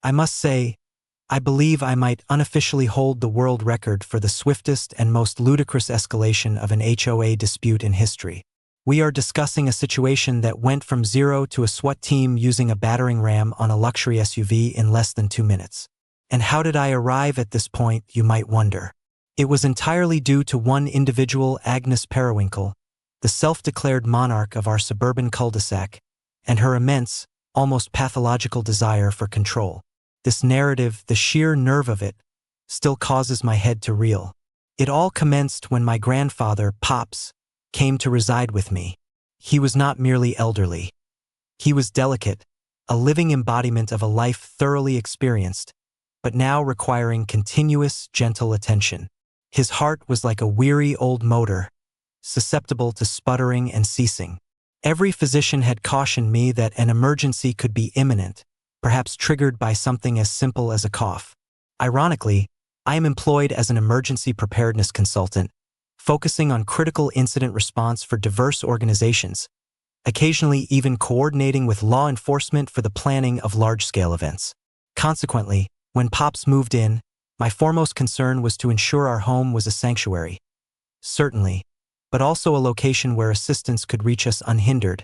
I must say, I believe I might unofficially hold the world record for the swiftest and most ludicrous escalation of an HOA dispute in history. We are discussing a situation that went from zero to a SWAT team using a battering ram on a luxury SUV in less than 2 minutes. And how did I arrive at this point, you might wonder? It was entirely due to one individual, Agnes Periwinkle, the self-declared monarch of our suburban cul-de-sac, and her immense, almost pathological desire for control. This narrative, the sheer nerve of it, still causes my head to reel. It all commenced when my grandfather, Pops, came to reside with me. He was not merely elderly. He was delicate, a living embodiment of a life thoroughly experienced, but now requiring continuous, gentle attention. His heart was like a weary old motor, susceptible to sputtering and ceasing. Every physician had cautioned me that an emergency could be imminent, perhaps triggered by something as simple as a cough. Ironically, I am employed as an emergency preparedness consultant, focusing on critical incident response for diverse organizations, occasionally even coordinating with law enforcement for the planning of large-scale events. Consequently, when Pops moved in, my foremost concern was to ensure our home was a sanctuary. Certainly, but also a location where assistance could reach us unhindered,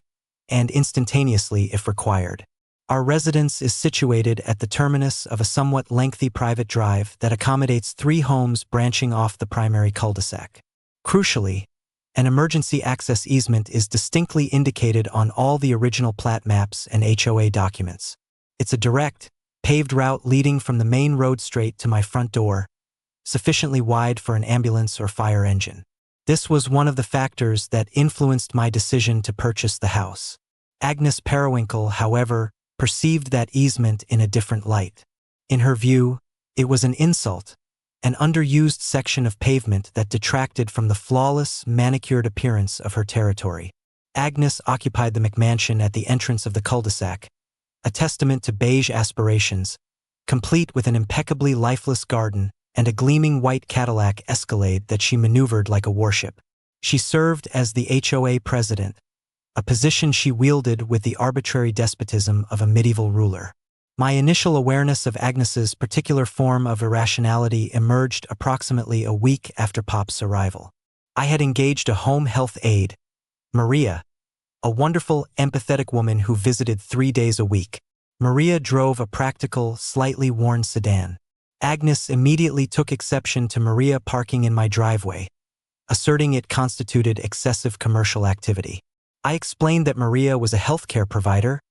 and instantaneously if required. Our residence is situated at the terminus of a somewhat lengthy private drive that accommodates 3 homes branching off the primary cul-de-sac. Crucially, an emergency access easement is distinctly indicated on all the original plat maps and HOA documents. It's a direct, paved route leading from the main road straight to my front door, sufficiently wide for an ambulance or fire engine. This was one of the factors that influenced my decision to purchase the house. Agnes Periwinkle, however, perceived that easement in a different light. In her view, it was an insult, an underused section of pavement that detracted from the flawless, manicured appearance of her territory. Agnes occupied the McMansion at the entrance of the cul-de-sac, a testament to beige aspirations, complete with an impeccably lifeless garden and a gleaming white Cadillac Escalade that she maneuvered like a warship. She served as the HOA president, a position she wielded with the arbitrary despotism of a medieval ruler. My initial awareness of Agnes's particular form of irrationality emerged approximately a week after Pop's arrival. I had engaged a home health aide, Maria, a wonderful, empathetic woman who visited 3 days a week. Maria drove a practical, slightly worn sedan. Agnes immediately took exception to Maria parking in my driveway, asserting it constituted excessive commercial activity. I explained that Maria was a healthcare provider,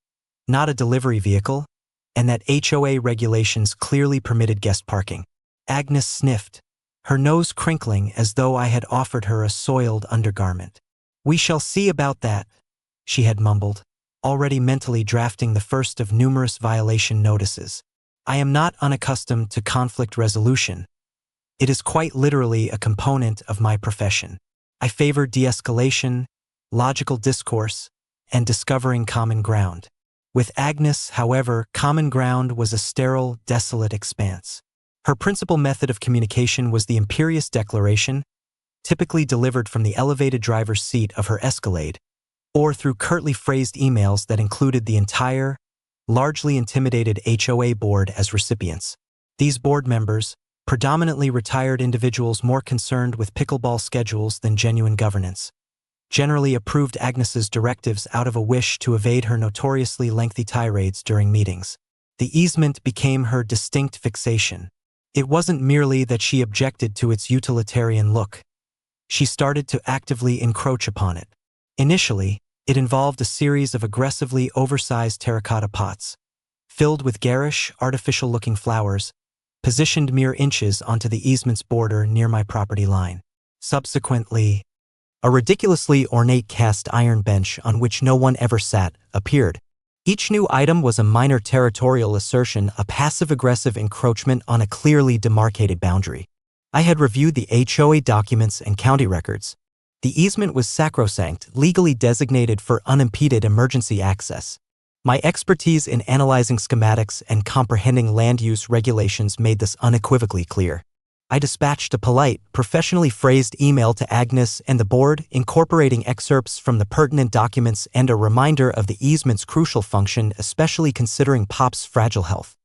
not a delivery vehicle, and that HOA regulations clearly permitted guest parking. Agnes sniffed, her nose crinkling as though I had offered her a soiled undergarment. "We shall see about that," she had mumbled, already mentally drafting the first of numerous violation notices. I am not unaccustomed to conflict resolution. It is quite literally a component of my profession. I favor de-escalation, logical discourse, and discovering common ground. With Agnes, however, common ground was a sterile, desolate expanse. Her principal method of communication was the imperious declaration, typically delivered from the elevated driver's seat of her Escalade, or through curtly phrased emails that included the entire, largely intimidated HOA board as recipients. These board members, predominantly retired individuals more concerned with pickleball schedules than genuine governance, generally approved Agnes's directives out of a wish to evade her notoriously lengthy tirades during meetings. The easement became her distinct fixation. It wasn't merely that she objected to its utilitarian look. She started to actively encroach upon it. Initially, it involved a series of aggressively oversized terracotta pots, filled with garish, artificial-looking flowers, positioned mere inches onto the easement's border near my property line. Subsequently, a ridiculously ornate cast iron bench on which no one ever sat appeared. Each new item was a minor territorial assertion, a passive-aggressive encroachment on a clearly demarcated boundary. I had reviewed the HOA documents and county records. The easement was sacrosanct, legally designated for unimpeded emergency access. My expertise in analyzing schematics and comprehending land use regulations made this unequivocally clear. I dispatched a polite, professionally phrased email to Agnes and the board, incorporating excerpts from the pertinent documents and a reminder of the easement's crucial function, especially considering Pop's fragile health.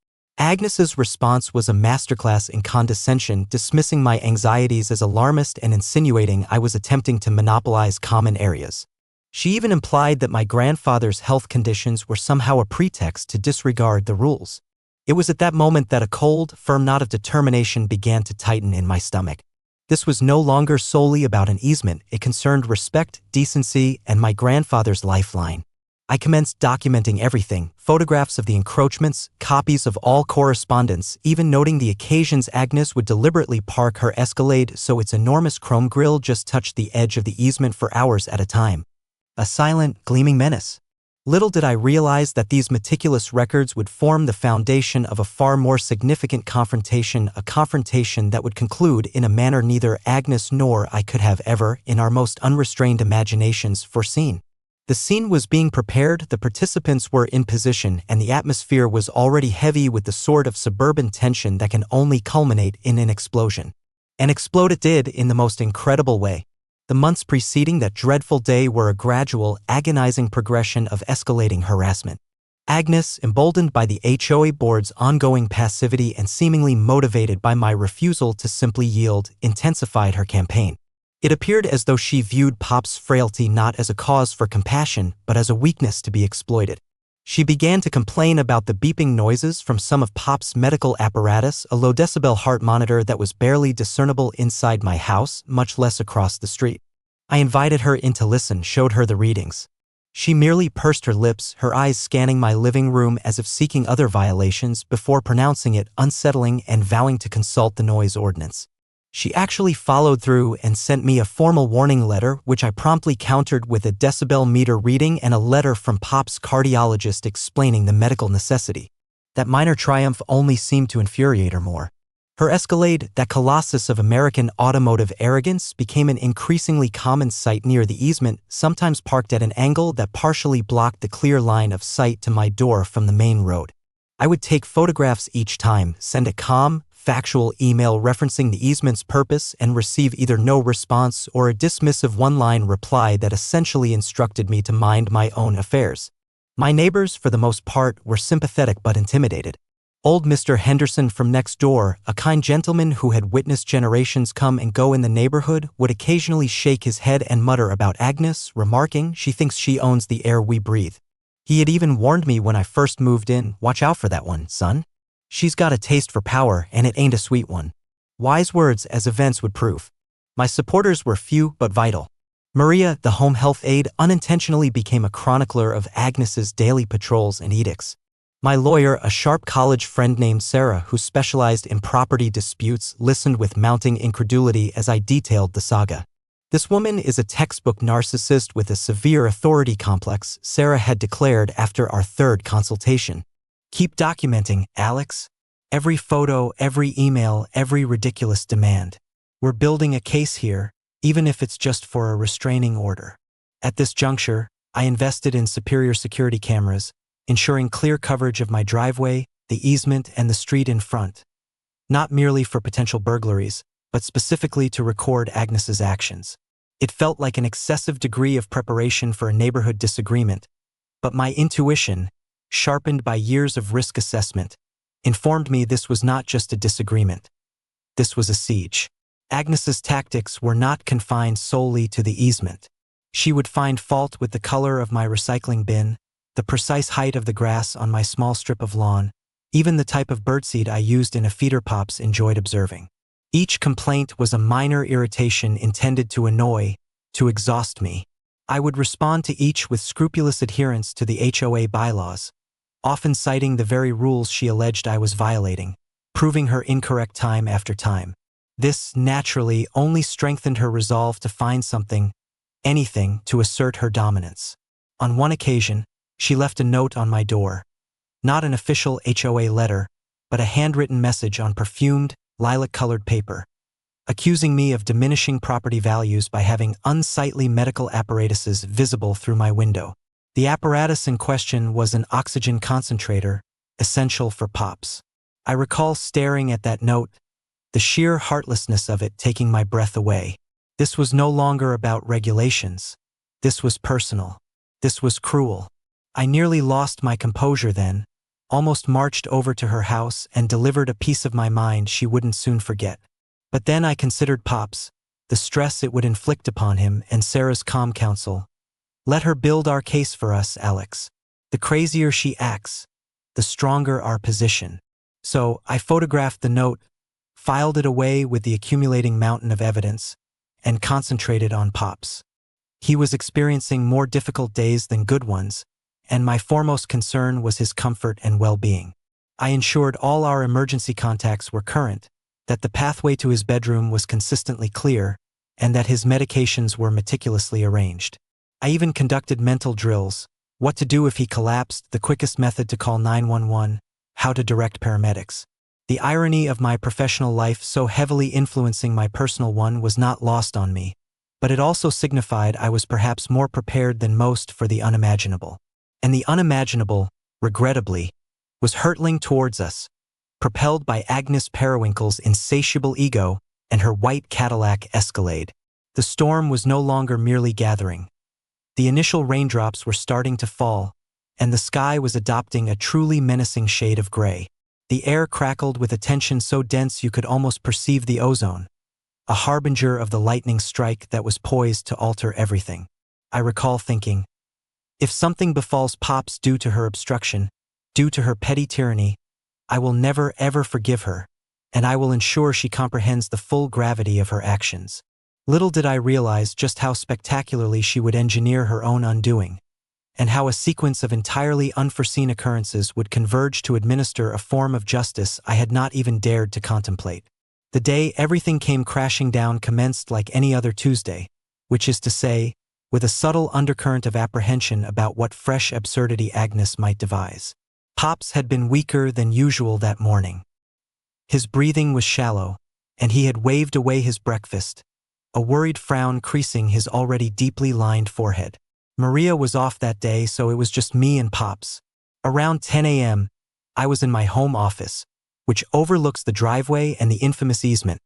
Agnes's response was a masterclass in condescension, dismissing my anxieties as alarmist and insinuating I was attempting to monopolize common areas. She even implied that my grandfather's health conditions were somehow a pretext to disregard the rules. It was at that moment that a cold, firm knot of determination began to tighten in my stomach. This was no longer solely about an easement, it concerned respect, decency, and my grandfather's lifeline. I commenced documenting everything, photographs of the encroachments, copies of all correspondence, even noting the occasions Agnes would deliberately park her Escalade so its enormous chrome grille just touched the edge of the easement for hours at a time. A silent, gleaming menace. Little did I realize that these meticulous records would form the foundation of a far more significant confrontation, a confrontation that would conclude in a manner neither Agnes nor I could have ever, in our most unrestrained imaginations, foreseen. The scene was being prepared, the participants were in position, and the atmosphere was already heavy with the sort of suburban tension that can only culminate in an explosion. And explode it did in the most incredible way. The months preceding that dreadful day were a gradual, agonizing progression of escalating harassment. Agnes, emboldened by the HOA board's ongoing passivity and seemingly motivated by my refusal to simply yield, intensified her campaign. It appeared as though she viewed Pop's frailty not as a cause for compassion, but as a weakness to be exploited. She began to complain about the beeping noises from some of Pop's medical apparatus, a low-decibel heart monitor that was barely discernible inside my house, much less across the street. I invited her in to listen, showed her the readings. She merely pursed her lips, her eyes scanning my living room as if seeking other violations before pronouncing it unsettling and vowing to consult the noise ordinance. She actually followed through and sent me a formal warning letter, which I promptly countered with a decibel meter reading and a letter from Pop's cardiologist explaining the medical necessity. That minor triumph only seemed to infuriate her more. Her Escalade, that colossus of American automotive arrogance, became an increasingly common sight near the easement, sometimes parked at an angle that partially blocked the clear line of sight to my door from the main road. I would take photographs each time, send a calm, factual email referencing the easement's purpose, and receive either no response or a dismissive one-line reply that essentially instructed me to mind my own affairs. My neighbors, for the most part, were sympathetic but intimidated. Old Mr. Henderson from next door, a kind gentleman who had witnessed generations come and go in the neighborhood, would occasionally shake his head and mutter about Agnes, remarking, "She thinks she owns the air we breathe." He had even warned me when I first moved in, "Watch out for that one, son. She's got a taste for power, and it ain't a sweet one." Wise words, as events would prove. My supporters were few but vital. Maria, the home health aide, unintentionally became a chronicler of Agnes's daily patrols and edicts. My lawyer, a sharp college friend named Sarah, who specialized in property disputes, listened with mounting incredulity as I detailed the saga. "This woman is a textbook narcissist with a severe authority complex," Sarah had declared after our third consultation. "Keep documenting, Alex. Every photo, every email, every ridiculous demand. We're building a case here, even if it's just for a restraining order." At this juncture, I invested in superior security cameras, ensuring clear coverage of my driveway, the easement, and the street in front. Not merely for potential burglaries, but specifically to record Agnes's actions. It felt like an excessive degree of preparation for a neighborhood disagreement, but my intuition, sharpened by years of risk assessment, informed me this was not just a disagreement. This was a siege. Agnes's tactics were not confined solely to the easement. She would find fault with the color of my recycling bin, the precise height of the grass on my small strip of lawn, even the type of birdseed I used in a feeder Pops enjoyed observing. Each complaint was a minor irritation intended to annoy, to exhaust me. I would respond to each with scrupulous adherence to the HOA bylaws, often citing the very rules she alleged I was violating, proving her incorrect time after time. This, naturally, only strengthened her resolve to find something, anything, to assert her dominance. On one occasion, she left a note on my door. Not an official HOA letter, but a handwritten message on perfumed, lilac-colored paper, accusing me of diminishing property values by having unsightly medical apparatuses visible through my window. The apparatus in question was an oxygen concentrator, essential for Pops. I recall staring at that note, the sheer heartlessness of it taking my breath away. This was no longer about regulations. This was personal. This was cruel. I nearly lost my composure then, almost marched over to her house and delivered a piece of my mind she wouldn't soon forget. But then I considered Pops, the stress it would inflict upon him, and Sarah's calm counsel. Let her build our case for us, Alex. The crazier she acts, the stronger our position. So I photographed the note, filed it away with the accumulating mountain of evidence, and concentrated on Pops. He was experiencing more difficult days than good ones, and my foremost concern was his comfort and well-being. I ensured all our emergency contacts were current, that the pathway to his bedroom was consistently clear, and that his medications were meticulously arranged. I even conducted mental drills: what to do if he collapsed, the quickest method to call 911, how to direct paramedics. The irony of my professional life so heavily influencing my personal one was not lost on me, but it also signified I was perhaps more prepared than most for the unimaginable. And the unimaginable, regrettably, was hurtling towards us, propelled by Agnes Periwinkle's insatiable ego and her white Cadillac Escalade. The storm was no longer merely gathering. The initial raindrops were starting to fall, and the sky was adopting a truly menacing shade of gray. The air crackled with a tension so dense you could almost perceive the ozone, a harbinger of the lightning strike that was poised to alter everything. I recall thinking, if something befalls Pops due to her obstruction, due to her petty tyranny, I will never ever forgive her, and I will ensure she comprehends the full gravity of her actions. Little did I realize just how spectacularly she would engineer her own undoing, and how a sequence of entirely unforeseen occurrences would converge to administer a form of justice I had not even dared to contemplate. The day everything came crashing down commenced like any other Tuesday, which is to say, with a subtle undercurrent of apprehension about what fresh absurdity Agnes might devise. Pops had been weaker than usual that morning. His breathing was shallow, and he had waved away his breakfast, a worried frown creasing his already deeply lined forehead. Maria was off that day, so it was just me and Pops. Around 10 a.m., I was in my home office, which overlooks the driveway and the infamous easement,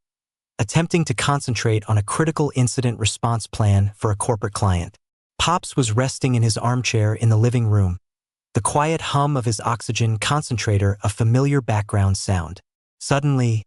attempting to concentrate on a critical incident response plan for a corporate client. Pops was resting in his armchair in the living room, the quiet hum of his oxygen concentrator a familiar background sound. Suddenly,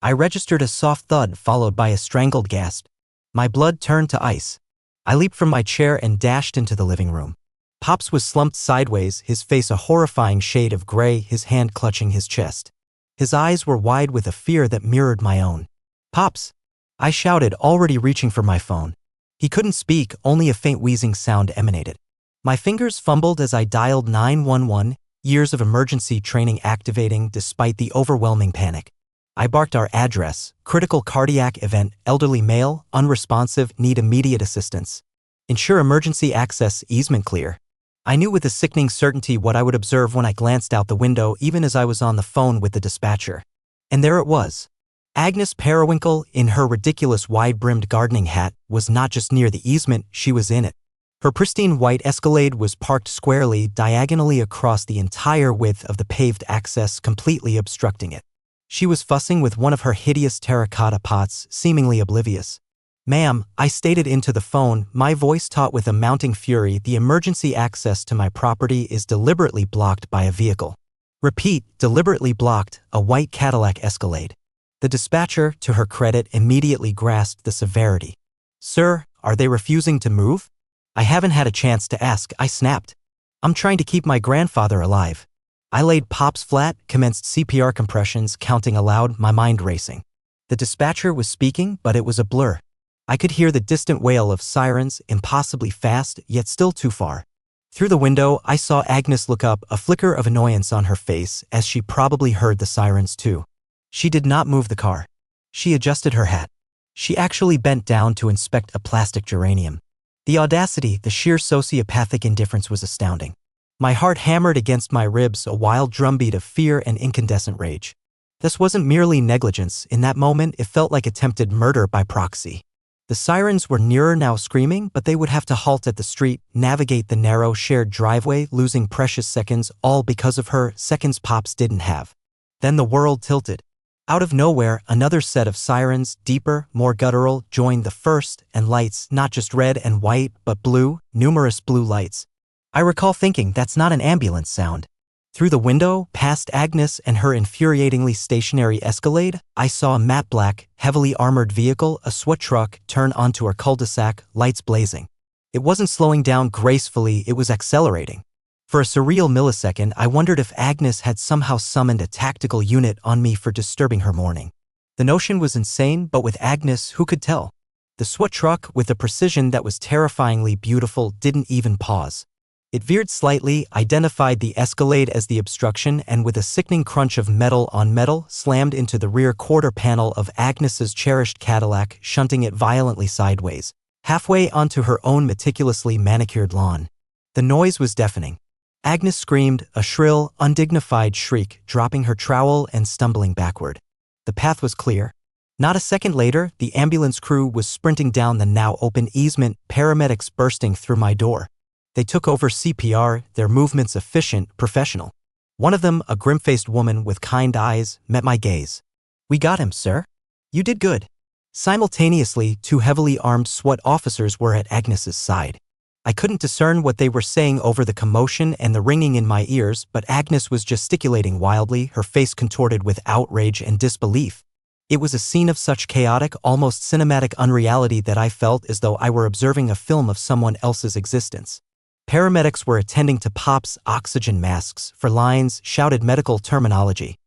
I registered a soft thud followed by a strangled gasp. My blood turned to ice. I leaped from my chair and dashed into the living room. Pops was slumped sideways, his face a horrifying shade of gray, his hand clutching his chest. His eyes were wide with a fear that mirrored my own. "Pops!" I shouted, already reaching for my phone. He couldn't speak, only a faint wheezing sound emanated. My fingers fumbled as I dialed 911, years of emergency training activating despite the overwhelming panic. I barked our address: critical cardiac event, elderly male, unresponsive, need immediate assistance. Ensure emergency access, easement clear. I knew with a sickening certainty what I would observe when I glanced out the window, even as I was on the phone with the dispatcher. And there it was. Agnes Periwinkle, in her ridiculous wide-brimmed gardening hat, was not just near the easement, she was in it. Her pristine white Escalade was parked squarely, diagonally across the entire width of the paved access, completely obstructing it. She was fussing with one of her hideous terracotta pots, seemingly oblivious. "Ma'am," I stated into the phone, my voice taut with a mounting fury, "the emergency access to my property is deliberately blocked by a vehicle." Repeat, deliberately blocked, a white Cadillac Escalade. The dispatcher, to her credit, immediately grasped the severity. "Sir, are they refusing to move?" "I haven't had a chance to ask," I snapped. "I'm trying to keep my grandfather alive." I laid Pops flat, commenced CPR compressions, counting aloud, my mind racing. The dispatcher was speaking, but it was a blur. I could hear the distant wail of sirens, impossibly fast, yet still too far. Through the window, I saw Agnes look up, a flicker of annoyance on her face, as she probably heard the sirens too. She did not move the car. She adjusted her hat. She actually bent down to inspect a plastic geranium. The audacity, the sheer sociopathic indifference was astounding. My heart hammered against my ribs, a wild drumbeat of fear and incandescent rage. This wasn't merely negligence. In that moment, it felt like attempted murder by proxy. The sirens were nearer now, screaming, but they would have to halt at the street, navigate the narrow, shared driveway, losing precious seconds, all because of her, seconds Pops didn't have. Then the world tilted. Out of nowhere, another set of sirens, deeper, more guttural, joined the first, and lights, not just red and white, but blue, numerous blue lights. I recall thinking, that's not an ambulance sound. Through the window, past Agnes and her infuriatingly stationary Escalade, I saw a matte black, heavily armored vehicle, a SWAT truck, turn onto our cul-de-sac, lights blazing. It wasn't slowing down gracefully, it was accelerating. For a surreal millisecond, I wondered if Agnes had somehow summoned a tactical unit on me for disturbing her morning. The notion was insane, but with Agnes, who could tell? The SWAT truck, with a precision that was terrifyingly beautiful, didn't even pause. It veered slightly, identified the Escalade as the obstruction, and with a sickening crunch of metal on metal, slammed into the rear quarter panel of Agnes's cherished Cadillac, shunting it violently sideways, halfway onto her own meticulously manicured lawn. The noise was deafening. Agnes screamed, a shrill, undignified shriek, dropping her trowel and stumbling backward. The path was clear. Not a second later, the ambulance crew was sprinting down the now open easement, paramedics bursting through my door. They took over CPR, their movements efficient, professional. One of them, a grim-faced woman with kind eyes, met my gaze. "We got him, sir. You did good." Simultaneously, two heavily armed SWAT officers were at Agnes's side. I couldn't discern what they were saying over the commotion and the ringing in my ears, but Agnes was gesticulating wildly, her face contorted with outrage and disbelief. It was a scene of such chaotic, almost cinematic unreality that I felt as though I were observing a film of someone else's existence. Paramedics were attending to Pop's oxygen masks, for lines, shouted medical terminology.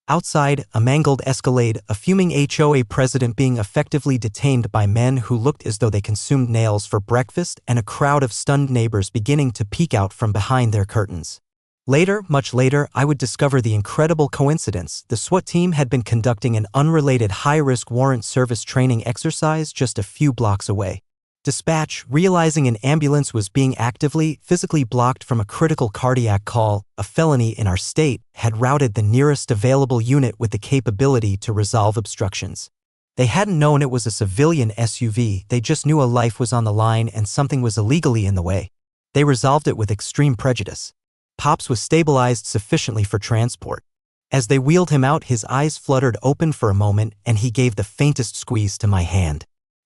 Outside, a mangled Escalade, a fuming HOA president being effectively detained by men who looked as though they consumed nails for breakfast, and a crowd of stunned neighbors beginning to peek out from behind their curtains. Later, much later, I would discover the incredible coincidence. The SWAT team had been conducting an unrelated high-risk warrant service training exercise just a few blocks away. Dispatch, realizing an ambulance was being actively, physically blocked from a critical cardiac call, a felony in our state, had routed the nearest available unit with the capability to resolve obstructions. They hadn't known it was a civilian SUV, they just knew a life was on the line and something was illegally in the way. They resolved it with extreme prejudice. Pops was stabilized sufficiently for transport. As they wheeled him out, his eyes fluttered open for a moment and he gave the faintest squeeze to my hand.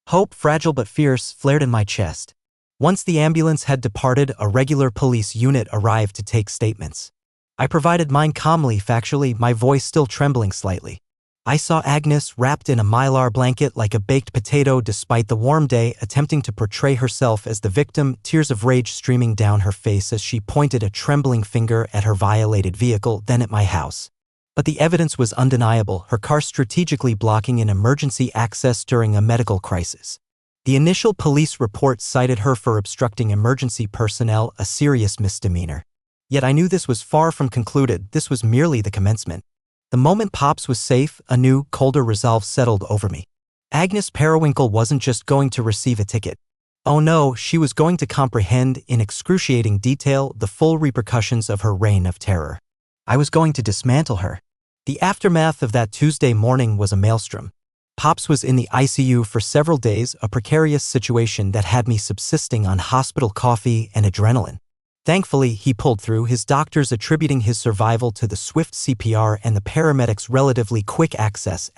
Hope, fragile but fierce, flared in my chest. Once the ambulance had departed, a regular police unit arrived to take statements. I provided mine calmly, factually, my voice still trembling slightly. I saw Agnes wrapped in a mylar blanket like a baked potato despite the warm day, attempting to portray herself as the victim, tears of rage streaming down her face as she pointed a trembling finger at her violated vehicle, then at my house. But the evidence was undeniable, her car strategically blocking an emergency access during a medical crisis. The initial police report cited her for obstructing emergency personnel, a serious misdemeanor. Yet I knew this was far from concluded, this was merely the commencement. The moment Pops was safe, a new, colder resolve settled over me. Agnes Periwinkle wasn't just going to receive a ticket. Oh no, she was going to comprehend, in excruciating detail, the full repercussions of her reign of terror. I was going to dismantle her. The aftermath of that Tuesday morning was a maelstrom. Pops was in the ICU for several days, a precarious situation that had me subsisting on hospital coffee and adrenaline. Thankfully, he pulled through, his doctors attributing his survival to the swift CPR and the paramedics' relatively quick access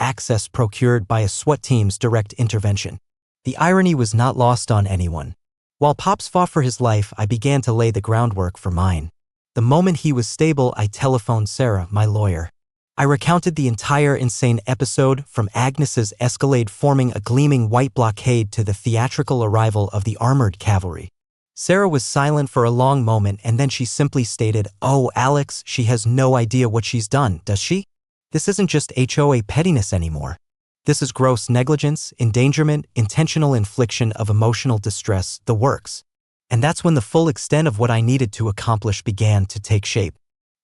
procured by a SWAT team's direct intervention. The irony was not lost on anyone. While Pops fought for his life, I began to lay the groundwork for mine. The moment he was stable, I telephoned Sarah, my lawyer. I recounted the entire insane episode, from Agnes's Escalade forming a gleaming white blockade to the theatrical arrival of the armored cavalry. Sarah was silent for a long moment and then she simply stated, "Oh, Alex, she has no idea what she's done, does she? This isn't just HOA pettiness anymore. This is gross negligence, endangerment, intentional infliction of emotional distress, the works." And that's when the full extent of what I needed to accomplish began to take shape.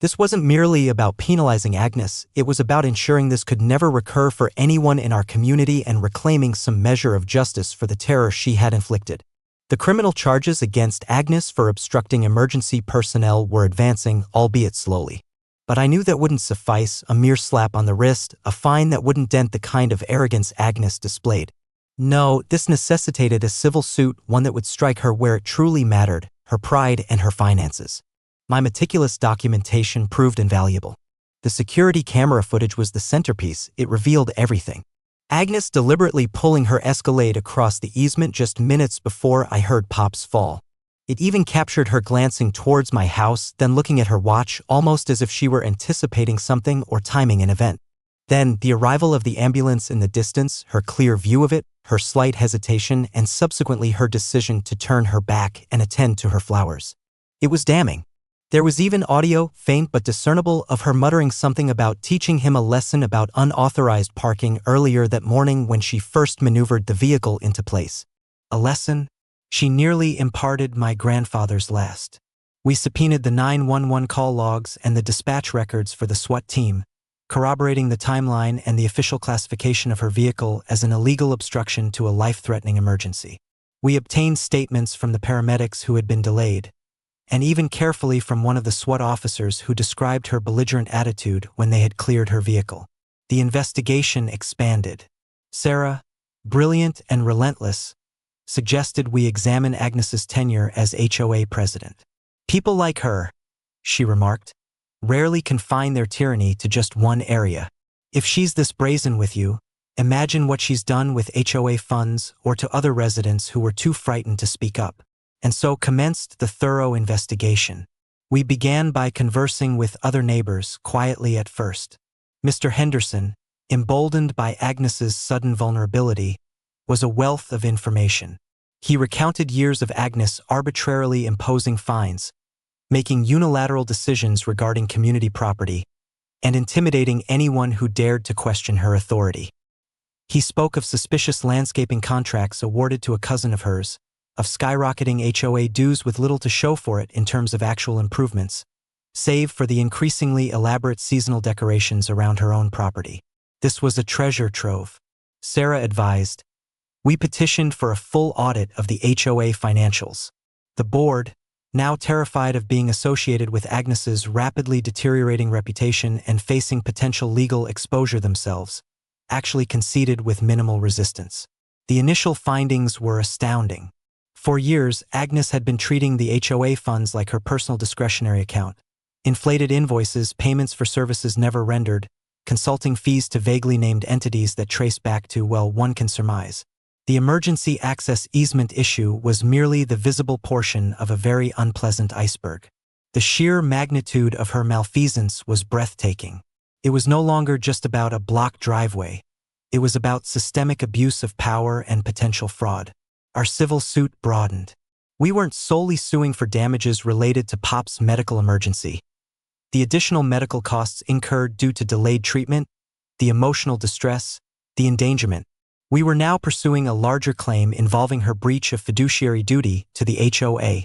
This wasn't merely about penalizing Agnes, it was about ensuring this could never recur for anyone in our community and reclaiming some measure of justice for the terror she had inflicted. The criminal charges against Agnes for obstructing emergency personnel were advancing, albeit slowly. But I knew that wouldn't suffice, a mere slap on the wrist, a fine that wouldn't dent the kind of arrogance Agnes displayed. No, this necessitated a civil suit, one that would strike her where it truly mattered, her pride and her finances. My meticulous documentation proved invaluable. The security camera footage was the centerpiece, it revealed everything. Agnes deliberately pulling her Escalade across the easement just minutes before I heard Pops fall. It even captured her glancing towards my house, then looking at her watch, almost as if she were anticipating something or timing an event. Then, the arrival of the ambulance in the distance, her clear view of it, her slight hesitation, and subsequently her decision to turn her back and attend to her flowers. It was damning. There was even audio, faint but discernible, of her muttering something about teaching him a lesson about unauthorized parking earlier that morning when she first maneuvered the vehicle into place. A lesson? She nearly imparted my grandfather's last. We subpoenaed the 911 call logs and the dispatch records for the SWAT team, corroborating the timeline and the official classification of her vehicle as an illegal obstruction to a life-threatening emergency. We obtained statements from the paramedics who had been delayed, and even carefully from one of the SWAT officers who described her belligerent attitude when they had cleared her vehicle. The investigation expanded. Sarah, brilliant and relentless, suggested we examine Agnes's tenure as HOA president. People like her, she remarked, rarely confine their tyranny to just one area. If she's this brazen with you, imagine what she's done with HOA funds or to other residents who were too frightened to speak up. And so commenced the thorough investigation. We began by conversing with other neighbors, quietly at first. Mr. Henderson, emboldened by Agnes's sudden vulnerability, was a wealth of information. He recounted years of Agnes arbitrarily imposing fines, making unilateral decisions regarding community property, and intimidating anyone who dared to question her authority. He spoke of suspicious landscaping contracts awarded to a cousin of hers, of skyrocketing HOA dues with little to show for it in terms of actual improvements, save for the increasingly elaborate seasonal decorations around her own property. This was a treasure trove. Sarah advised. We petitioned for a full audit of the HOA financials. The board, now terrified of being associated with Agnes's rapidly deteriorating reputation and facing potential legal exposure themselves, actually conceded with minimal resistance. The initial findings were astounding. For years, Agnes had been treating the HOA funds like her personal discretionary account. Inflated invoices, payments for services never rendered, consulting fees to vaguely named entities that trace back to, well, one can surmise. The emergency access easement issue was merely the visible portion of a very unpleasant iceberg. The sheer magnitude of her malfeasance was breathtaking. It was no longer just about a blocked driveway. It was about systemic abuse of power and potential fraud. Our civil suit broadened. We weren't solely suing for damages related to Pop's medical emergency. The additional medical costs incurred due to delayed treatment, the emotional distress, the endangerment. We were now pursuing a larger claim involving her breach of fiduciary duty to the HOA,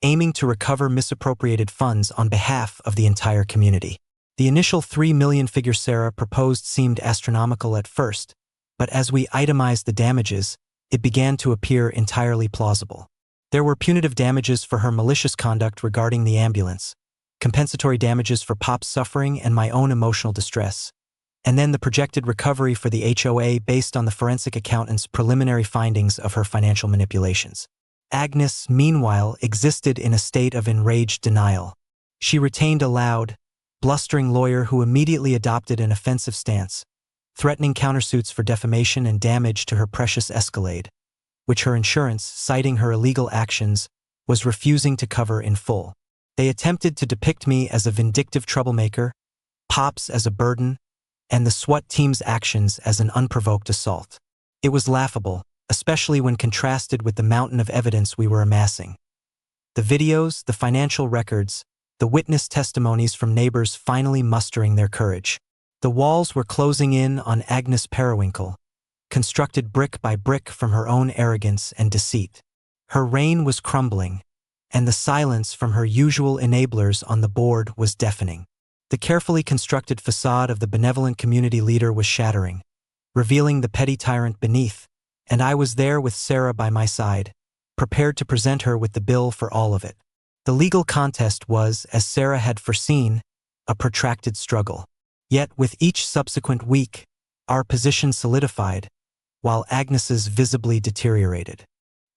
aiming to recover misappropriated funds on behalf of the entire community. The initial $3 million figure Sarah proposed seemed astronomical at first, but as we itemized the damages, it began to appear entirely plausible. There were punitive damages for her malicious conduct regarding the ambulance, compensatory damages for Pop's suffering and my own emotional distress, and then the projected recovery for the HOA based on the forensic accountant's preliminary findings of her financial manipulations. Agnes, meanwhile, existed in a state of enraged denial. She retained a loud, blustering lawyer who immediately adopted an offensive stance, threatening countersuits for defamation and damage to her precious Escalade, which her insurance, citing her illegal actions, was refusing to cover in full. They attempted to depict me as a vindictive troublemaker, Pops as a burden, and the SWAT team's actions as an unprovoked assault. It was laughable, especially when contrasted with the mountain of evidence we were amassing. The videos, the financial records, the witness testimonies from neighbors finally mustering their courage. The walls were closing in on Agnes Periwinkle, constructed brick by brick from her own arrogance and deceit. Her reign was crumbling, and the silence from her usual enablers on the board was deafening. The carefully constructed facade of the benevolent community leader was shattering, revealing the petty tyrant beneath, and I was there with Sarah by my side, prepared to present her with the bill for all of it. The legal contest was, as Sarah had foreseen, a protracted struggle. Yet with each subsequent week, our position solidified, while Agnes's visibly deteriorated.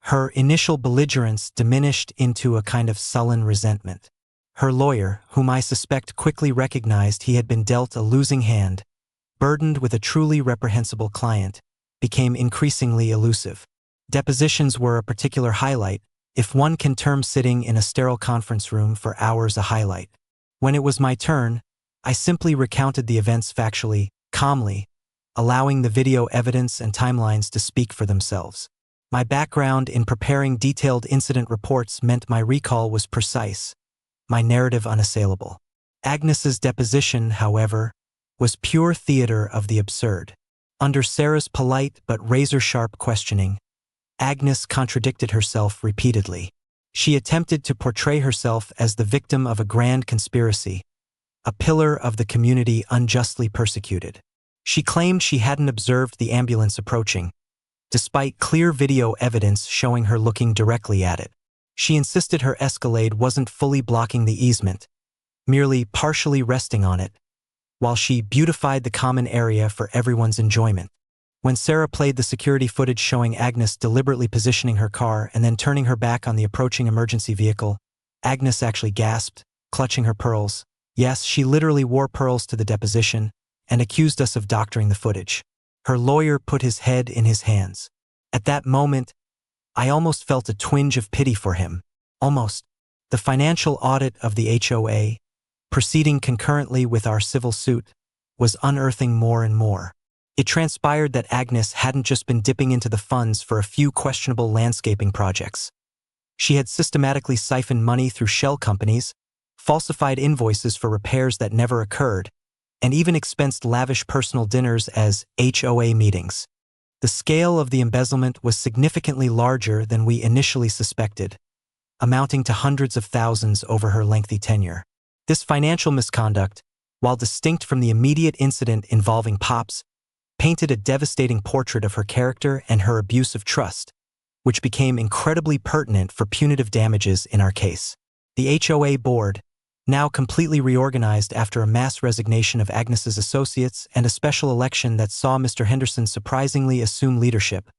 Her initial belligerence diminished into a kind of sullen resentment. Her lawyer, whom I suspect quickly recognized he had been dealt a losing hand, burdened with a truly reprehensible client, became increasingly elusive. Depositions were a particular highlight, If one can term sitting in a sterile conference room for hours a highlight. When it was my turn, I simply recounted the events factually, calmly, allowing the video evidence and timelines to speak for themselves. My background in preparing detailed incident reports meant my recall was precise, my narrative unassailable. Agnes's deposition, however, was pure theater of the absurd. Under Sarah's polite but razor-sharp questioning, Agnes contradicted herself repeatedly. She attempted to portray herself as the victim of a grand conspiracy, a pillar of the community unjustly persecuted. She claimed she hadn't observed the ambulance approaching, despite clear video evidence showing her looking directly at it. She insisted her Escalade wasn't fully blocking the easement, merely partially resting on it, while she beautified the common area for everyone's enjoyment. When Sarah played the security footage showing Agnes deliberately positioning her car and then turning her back on the approaching emergency vehicle, Agnes actually gasped, clutching her pearls. Yes, she literally wore pearls to the deposition and accused us of doctoring the footage. Her lawyer put his head in his hands. At that moment, I almost felt a twinge of pity for him. Almost. The financial audit of the HOA, proceeding concurrently with our civil suit, was unearthing more and more. It transpired that Agnes hadn't just been dipping into the funds for a few questionable landscaping projects. She had systematically siphoned money through shell companies, falsified invoices for repairs that never occurred, and even expensed lavish personal dinners as HOA meetings. The scale of the embezzlement was significantly larger than we initially suspected, amounting to hundreds of thousands over her lengthy tenure. This financial misconduct, while distinct from the immediate incident involving Pops, painted a devastating portrait of her character and her abuse of trust, which became incredibly pertinent for punitive damages in our case. The HOA board, now completely reorganized after a mass resignation of Agnes's associates and a special election that saw Mr. Henderson surprisingly assume leadership,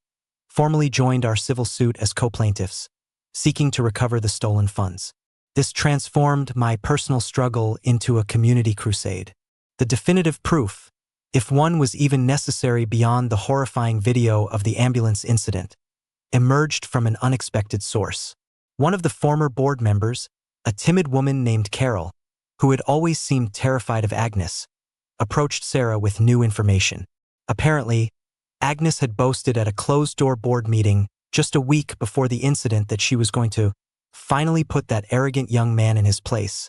formally joined our civil suit as co-plaintiffs, seeking to recover the stolen funds. This transformed my personal struggle into a community crusade. The definitive proof, if one was even necessary beyond the horrifying video of the ambulance incident, emerged from an unexpected source. One of the former board members, a timid woman named Carol, who had always seemed terrified of Agnes, approached Sarah with new information. Apparently, Agnes had boasted at a closed-door board meeting just a week before the incident that she was going to finally put that arrogant young man in his place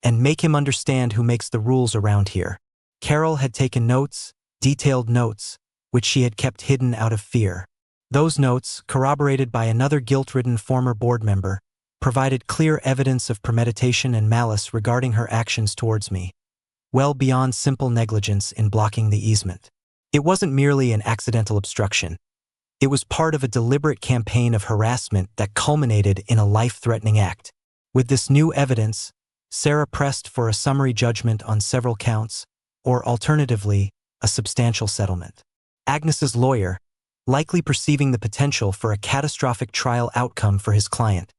and make him understand who makes the rules around here. Carol had taken notes, detailed notes, which she had kept hidden out of fear. Those notes, corroborated by another guilt-ridden former board member, provided clear evidence of premeditation and malice regarding her actions towards me, well beyond simple negligence in blocking the easement. It wasn't merely an accidental obstruction. It was part of a deliberate campaign of harassment that culminated in a life-threatening act. With this new evidence, Sarah pressed for a summary judgment on several counts, or alternatively, a substantial settlement. Agnes's lawyer, likely perceiving the potential for a catastrophic trial outcome for his client,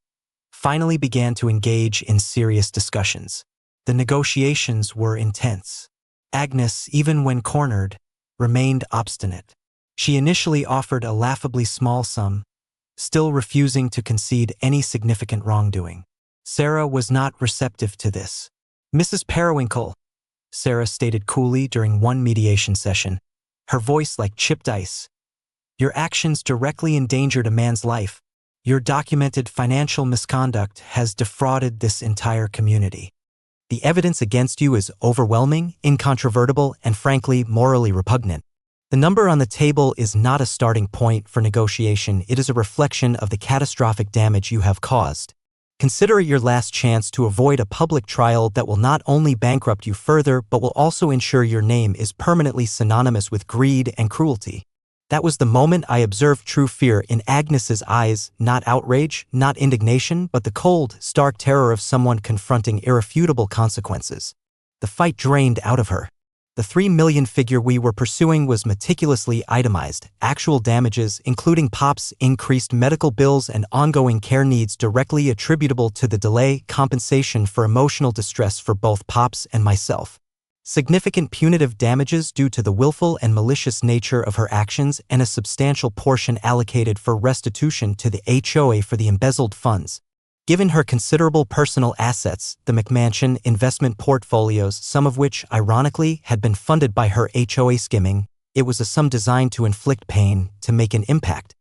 finally began to engage in serious discussions. The negotiations were intense. Agnes, even when cornered, remained obstinate. She initially offered a laughably small sum, still refusing to concede any significant wrongdoing. Sarah was not receptive to this. "Mrs. Periwinkle," Sarah stated coolly during one mediation session, her voice like chipped ice, "your actions directly endangered a man's life. Your documented financial misconduct has defrauded this entire community. The evidence against you is overwhelming, incontrovertible, and frankly, morally repugnant. The number on the table is not a starting point for negotiation. It is a reflection of the catastrophic damage you have caused. Consider it your last chance to avoid a public trial that will not only bankrupt you further, but will also ensure your name is permanently synonymous with greed and cruelty." That was the moment I observed true fear in Agnes's eyes, not outrage, not indignation, but the cold, stark terror of someone confronting irrefutable consequences. The fight drained out of her. The $3 million figure we were pursuing was meticulously itemized. Actual damages, including Pop's increased medical bills and ongoing care needs directly attributable to the delay, compensation for emotional distress for both Pops and myself. significant punitive damages due to the willful and malicious nature of her actions, and a substantial portion allocated for restitution to the HOA for the embezzled funds. Given her considerable personal assets, the McMansion investment portfolios, some of which, ironically, had been funded by her HOA skimming, it was a sum designed to inflict pain, to make an impact,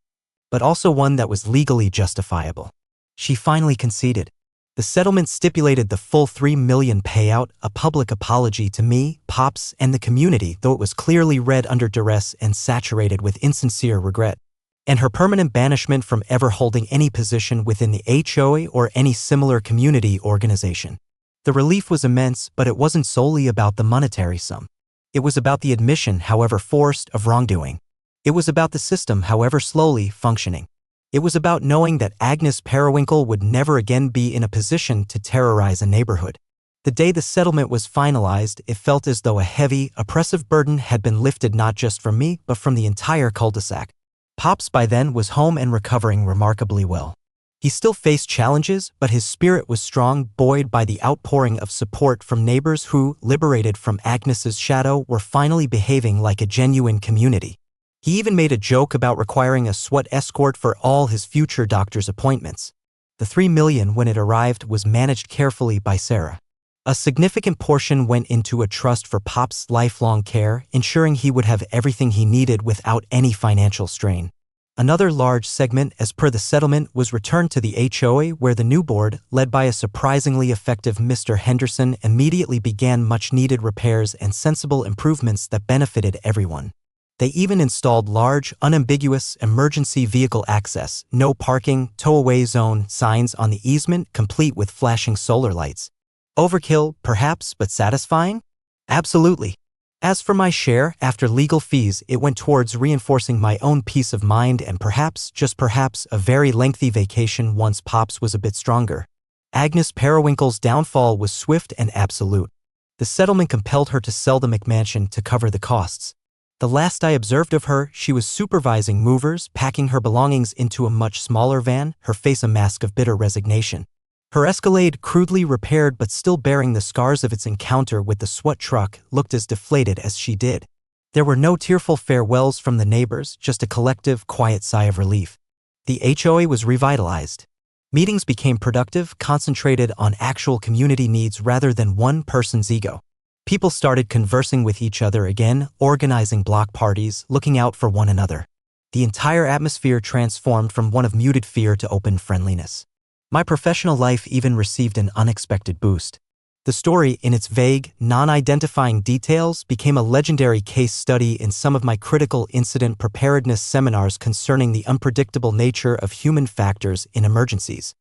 but also one that was legally justifiable. She finally conceded. The settlement stipulated the full $3 million payout, a public apology to me, Pops, and the community, though it was clearly read under duress and saturated with insincere regret, and her permanent banishment from ever holding any position within the HOA or any similar community organization. The relief was immense, but it wasn't solely about the monetary sum. It was about the admission, however forced, of wrongdoing. It was about the system, however slowly, functioning. It was about knowing that Agnes Periwinkle would never again be in a position to terrorize a neighborhood. The day the settlement was finalized, it felt as though a heavy, oppressive burden had been lifted not just from me, but from the entire cul-de-sac. Pops by then was home and recovering remarkably well. He still faced challenges, but his spirit was strong, buoyed by the outpouring of support from neighbors who, liberated from Agnes's shadow, were finally behaving like a genuine community. He even made a joke about requiring a SWAT escort for all his future doctor's appointments. The $3 million, when it arrived, was managed carefully by Sarah. A significant portion went into a trust for Pop's lifelong care, ensuring he would have everything he needed without any financial strain. Another large segment, as per the settlement, was returned to the HOA, where the new board, led by a surprisingly effective Mr. Henderson, immediately began much-needed repairs and sensible improvements that benefited everyone. They even installed large, unambiguous emergency vehicle access, no parking, tow-away zone signs on the easement, complete with flashing solar lights. Overkill, perhaps, but satisfying? Absolutely. As for my share, after legal fees, it went towards reinforcing my own peace of mind and perhaps, just perhaps, a very lengthy vacation once Pops was a bit stronger. Agnes Periwinkle's downfall was swift and absolute. The settlement compelled her to sell the McMansion to cover the costs. The last I observed of her, she was supervising movers, packing her belongings into a much smaller van, her face a mask of bitter resignation. Her Escalade, crudely repaired but still bearing the scars of its encounter with the SWAT truck, looked as deflated as she did. There were no tearful farewells from the neighbors, just a collective, quiet sigh of relief. The HOA was revitalized. Meetings became productive, concentrated on actual community needs rather than one person's ego. People started conversing with each other again, organizing block parties, looking out for one another. The entire atmosphere transformed from one of muted fear to open friendliness. My professional life even received an unexpected boost. The story, in its vague, non-identifying details, became a legendary case study in some of my critical incident preparedness seminars concerning the unpredictable nature of human factors in emergencies.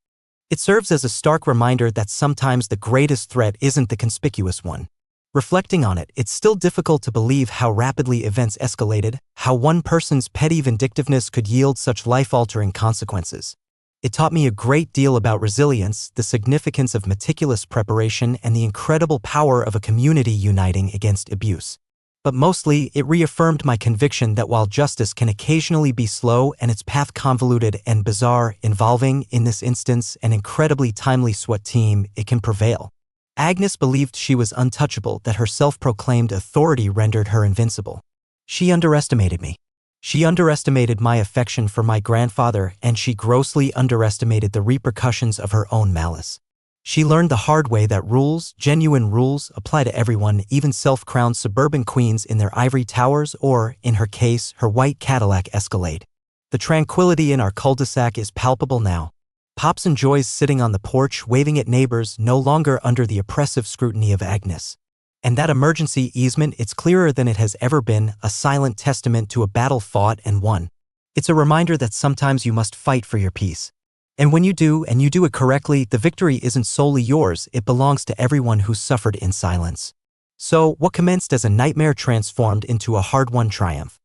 It serves as a stark reminder that sometimes the greatest threat isn't the conspicuous one. Reflecting on it, it's still difficult to believe how rapidly events escalated, how one person's petty vindictiveness could yield such life-altering consequences. It taught me a great deal about resilience, the significance of meticulous preparation, and the incredible power of a community uniting against abuse. But mostly, it reaffirmed my conviction that while justice can occasionally be slow and its path convoluted and bizarre, involving, in this instance, an incredibly timely SWAT team, it can prevail. Agnes believed she was untouchable, that her self-proclaimed authority rendered her invincible. She underestimated me. She underestimated my affection for my grandfather, and she grossly underestimated the repercussions of her own malice. She learned the hard way that rules, genuine rules, apply to everyone, even self-crowned suburban queens in their ivory towers or, in her case, her white Cadillac Escalade. The tranquility in our cul-de-sac is palpable now. Pops enjoys sitting on the porch, waving at neighbors, no longer under the oppressive scrutiny of Agnes. And that emergency easement, it's clearer than it has ever been, a silent testament to a battle fought and won. It's a reminder that sometimes you must fight for your peace. And when you do, and you do it correctly, the victory isn't solely yours, it belongs to everyone who suffered in silence. So, what commenced as a nightmare transformed into a hard-won triumph.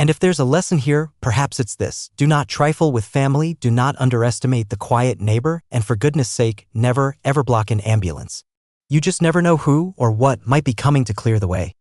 And if there's a lesson here, perhaps it's this: do not trifle with family, do not underestimate the quiet neighbor, and for goodness sake, never, ever block an ambulance. You just never know who or what might be coming to clear the way.